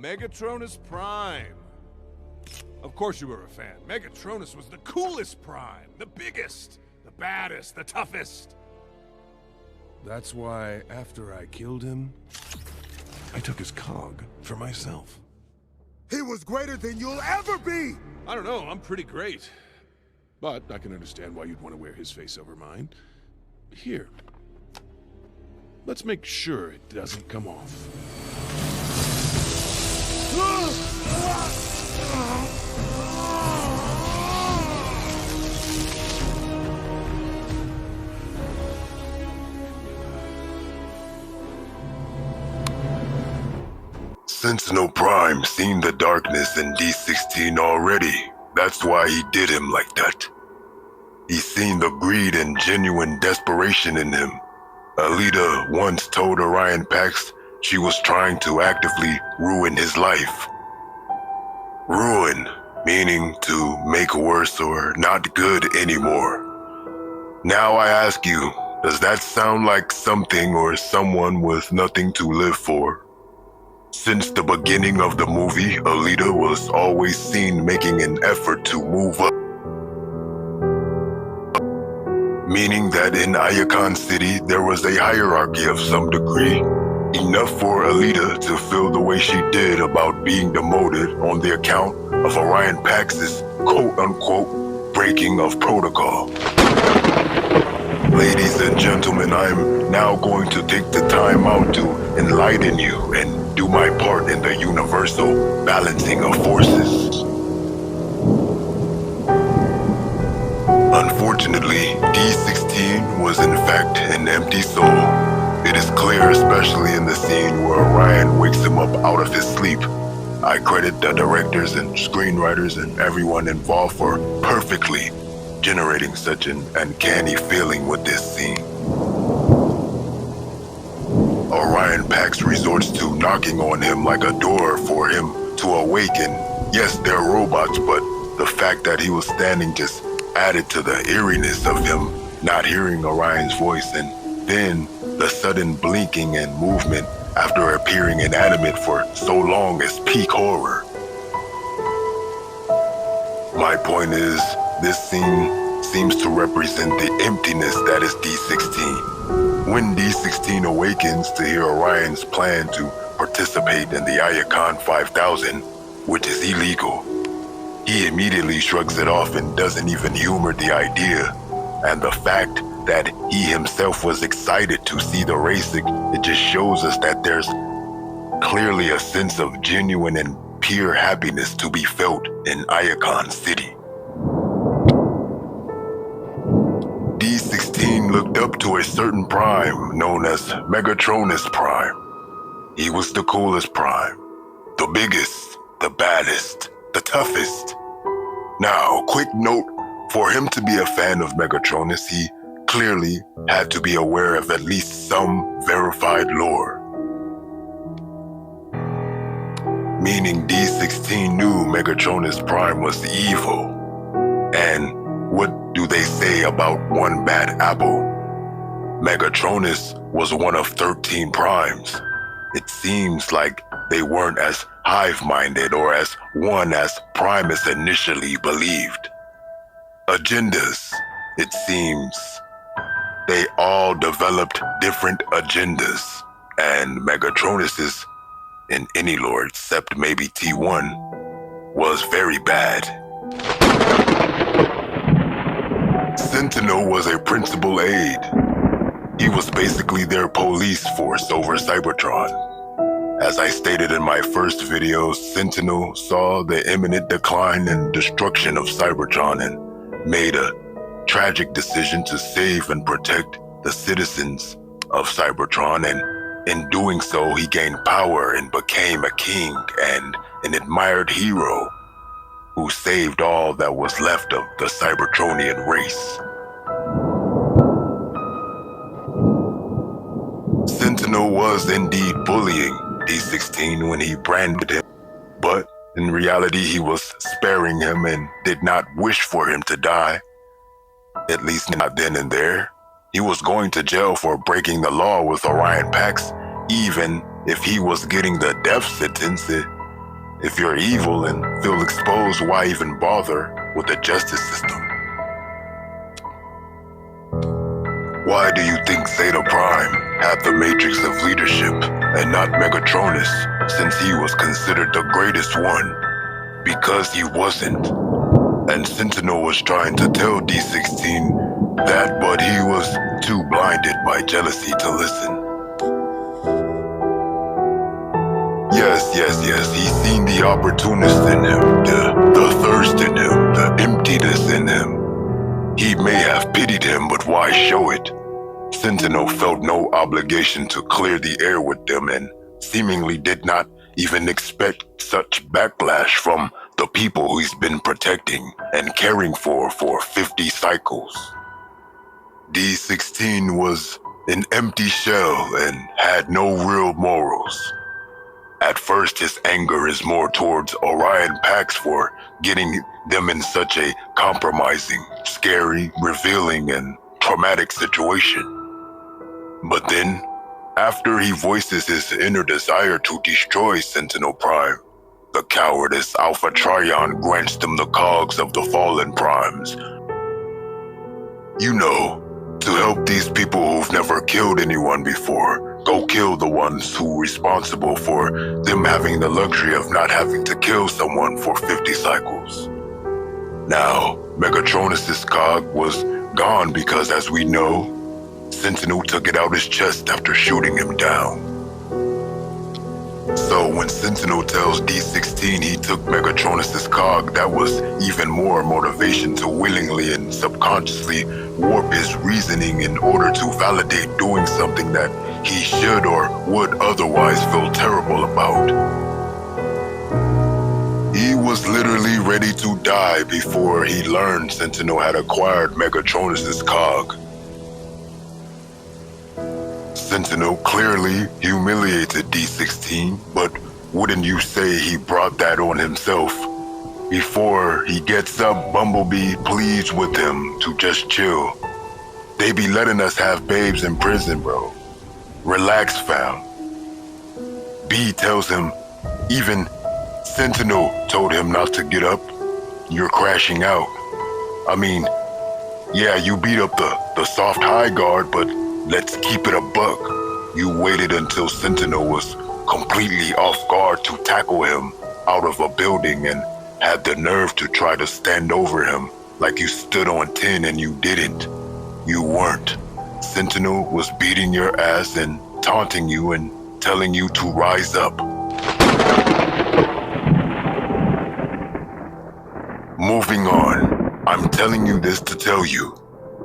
Megatronus Prime. Of course you were a fan. Megatronus was the coolest Prime. The biggest, the baddest, the toughest. That's why, after I killed him, I took his cog for myself. He was greater than you'll ever be! I don't know, I'm pretty great. But I can understand why you'd want to wear his face over mine. Here. Let's make sure it doesn't come off. Sentinel Prime seen the darkness in D-16 already. That's why he did him like that. He's seen the greed and genuine desperation in him. Alita once told Orion Pax she was trying to actively ruin his life. Ruin, meaning to make worse or not good anymore. Now I ask you, does that sound like something or someone with nothing to live for? Since the beginning of the movie, Alita was always seen making an effort to move up. Meaning that in Iacon City, there was a hierarchy of some degree. Enough for Alita to feel the way she did about being demoted on the account of Orion Pax's quote-unquote breaking of protocol. Ladies and gentlemen, I'm now going to take the time out to enlighten you and do my part in the universal balancing of forces. Unfortunately, D-16 was in fact an empty soul. It is clear, especially in the scene where Orion wakes him up out of his sleep. I credit the directors and screenwriters and everyone involved for perfectly generating such an uncanny feeling with this scene. Orion Pax resorts to knocking on him like a door for him to awaken. Yes, they're robots, but the fact that he was standing just added to the eeriness of him not hearing Orion's voice, and then the sudden blinking and movement after appearing inanimate for so long is peak horror. My point is, this scene seems to represent the emptiness that is D-16. When D-16 awakens to hear Orion's plan to participate in the Iacon 5000, which is illegal, he immediately shrugs it off and doesn't even humor the idea. And the fact that he himself was excited to see the race, it just shows us that there's clearly a sense of genuine and pure happiness to be felt in Iacon City. D-16 looked up to a certain Prime known as Megatronus Prime. He was the coolest Prime, the biggest, the baddest, the toughest. Now, quick note, for him to be a fan of Megatronus, he clearly had to be aware of at least some verified lore. Meaning D-16 knew Megatronus Prime was evil. And what do they say about one bad apple? Megatronus was one of 13 primes. It seems like they weren't as hive-minded or as one as Primus initially believed. Agendas, it seems. They all developed different agendas, and Megatronus's, in any lore except maybe T1, was very bad. Sentinel was a principal aide. He was basically their police force over Cybertron. As I stated in my first video, Sentinel saw the imminent decline and destruction of Cybertron and made a tragic decision to save and protect the citizens of Cybertron, and in doing so, he gained power and became a king and an admired hero who saved all that was left of the Cybertronian race. Sentinel was indeed bullying D-16 when he branded him, but in reality he was sparing him and did not wish for him to die. At least not then and there. He was going to jail for breaking the law with Orion Pax. Even if he was getting the death sentence, If you're evil and feel exposed, why even bother with the justice system? Why do you think Zeta Prime had the matrix of leadership and not Megatronus, since he was considered the greatest one? Because he wasn't. And Sentinel was trying to tell D-16 that, but he was too blinded by jealousy to listen. Yes, he's seen the opportunist in him, the thirst in him, the emptiness in him. He may have pitied him, but why show it? Sentinel felt no obligation to clear the air with them and seemingly did not even expect such backlash from the people he's been protecting and caring for 50 cycles. D-16 was an empty shell and had no real morals. At first, his anger is more towards Orion Pax for getting them in such a compromising, scary, revealing, and traumatic situation. But then, after he voices his inner desire to destroy Sentinel Prime, the cowardice Alpha Trion grants them the cogs of the fallen primes. You know, to help these people who've never killed anyone before, go kill the ones who are responsible for them having the luxury of not having to kill someone for 50 cycles. Now, Megatronus' cog was gone because, as we know, Sentinel took it out his chest after shooting him down. So when Sentinel tells D-16 he took Megatronus' cog, that was even more motivation to willingly and subconsciously warp his reasoning in order to validate doing something that he should or would otherwise feel terrible about. He was literally ready to die before he learned Sentinel had acquired Megatronus' cog. Sentinel clearly humiliated D-16, but wouldn't you say he brought that on himself? Before he gets up, Bumblebee pleads with him to just chill. They be letting us have babes in prison, bro. Relax, fam. B tells him, even Sentinel told him not to get up. You're crashing out. I mean, yeah, you beat up the soft high guard, but let's keep it a buck. You waited until Sentinel was completely off guard to tackle him out of a building and had the nerve to try to stand over him like you stood on 10 and you didn't. You weren't. Sentinel was beating your ass and taunting you and telling you to rise up. Moving on, I'm telling you this to tell you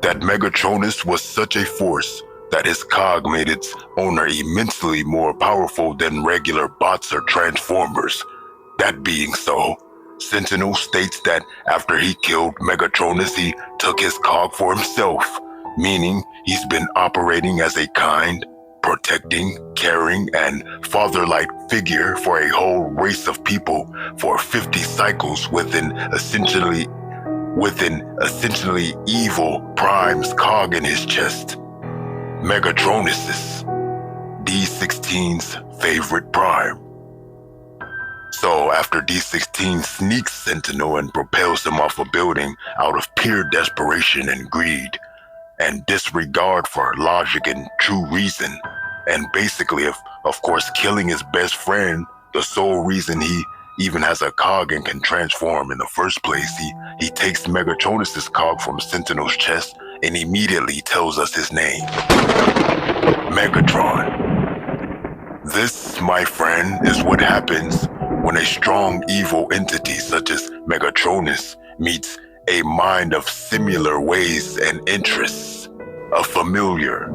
that Megatronus was such a force that his cog made its owner immensely more powerful than regular bots or transformers. That being so, Sentinel states that after he killed Megatronus, he took his cog for himself, meaning he's been operating as a kind, protecting, caring, and father-like figure for a whole race of people for 50 cycles within essentially evil Prime's cog in his chest. Megatronus, D-16's favorite Prime. So after D-16 sneaks Sentinel and propels him off a building out of pure desperation and greed, and disregard for logic and true reason, and basically, of course, killing his best friend, the sole reason he even has a cog and can transform in the first place, he takes Megatronus' cog from Sentinel's chest and immediately tells us his name. Megatron. This, my friend, is what happens when a strong evil entity such as Megatronus meets a mind of similar ways and interests, a familiar.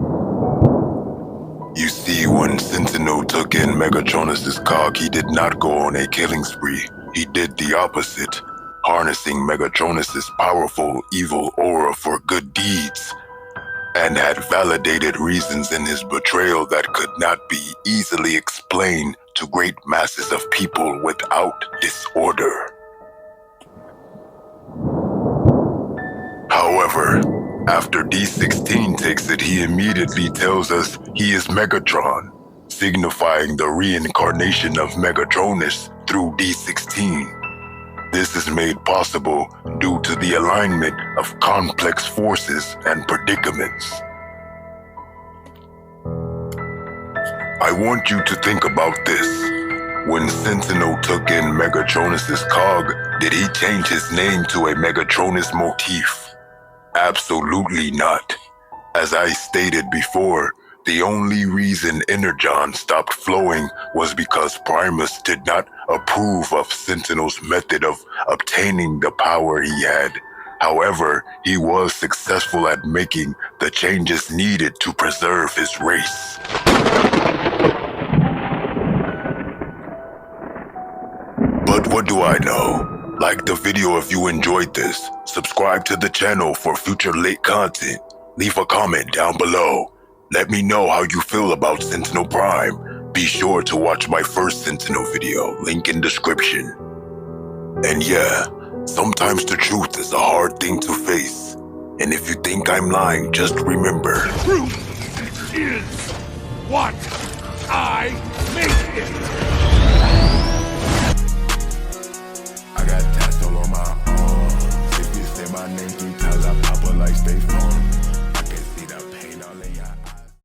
You see, when Sentinel took in Megatronus' cog, he did not go on a killing spree. He did the opposite, harnessing Megatronus' powerful evil aura for good deeds, and had validated reasons in his betrayal that could not be easily explained to great masses of people without disorder. However, after D-16 takes it, he immediately tells us he is Megatron, signifying the reincarnation of Megatronus through D-16. This is made possible due to the alignment of complex forces and predicaments. I want you to think about this. When Sentinel took in Megatronus's cog, did he change his name to a Megatronus motif? Absolutely not. As I stated before, the only reason Energon stopped flowing was because Primus did not approve of Sentinel's method of obtaining the power he had. However, he was successful at making the changes needed to preserve his race. But what do I know? Like the video if you enjoyed this, subscribe to the channel for future late content, leave a comment down below. Let me know how you feel about Sentinel Prime. Be sure to watch my first Sentinel video, link in description. And yeah, sometimes the truth is a hard thing to face. And if you think I'm lying, just remember. Truth is what I make it.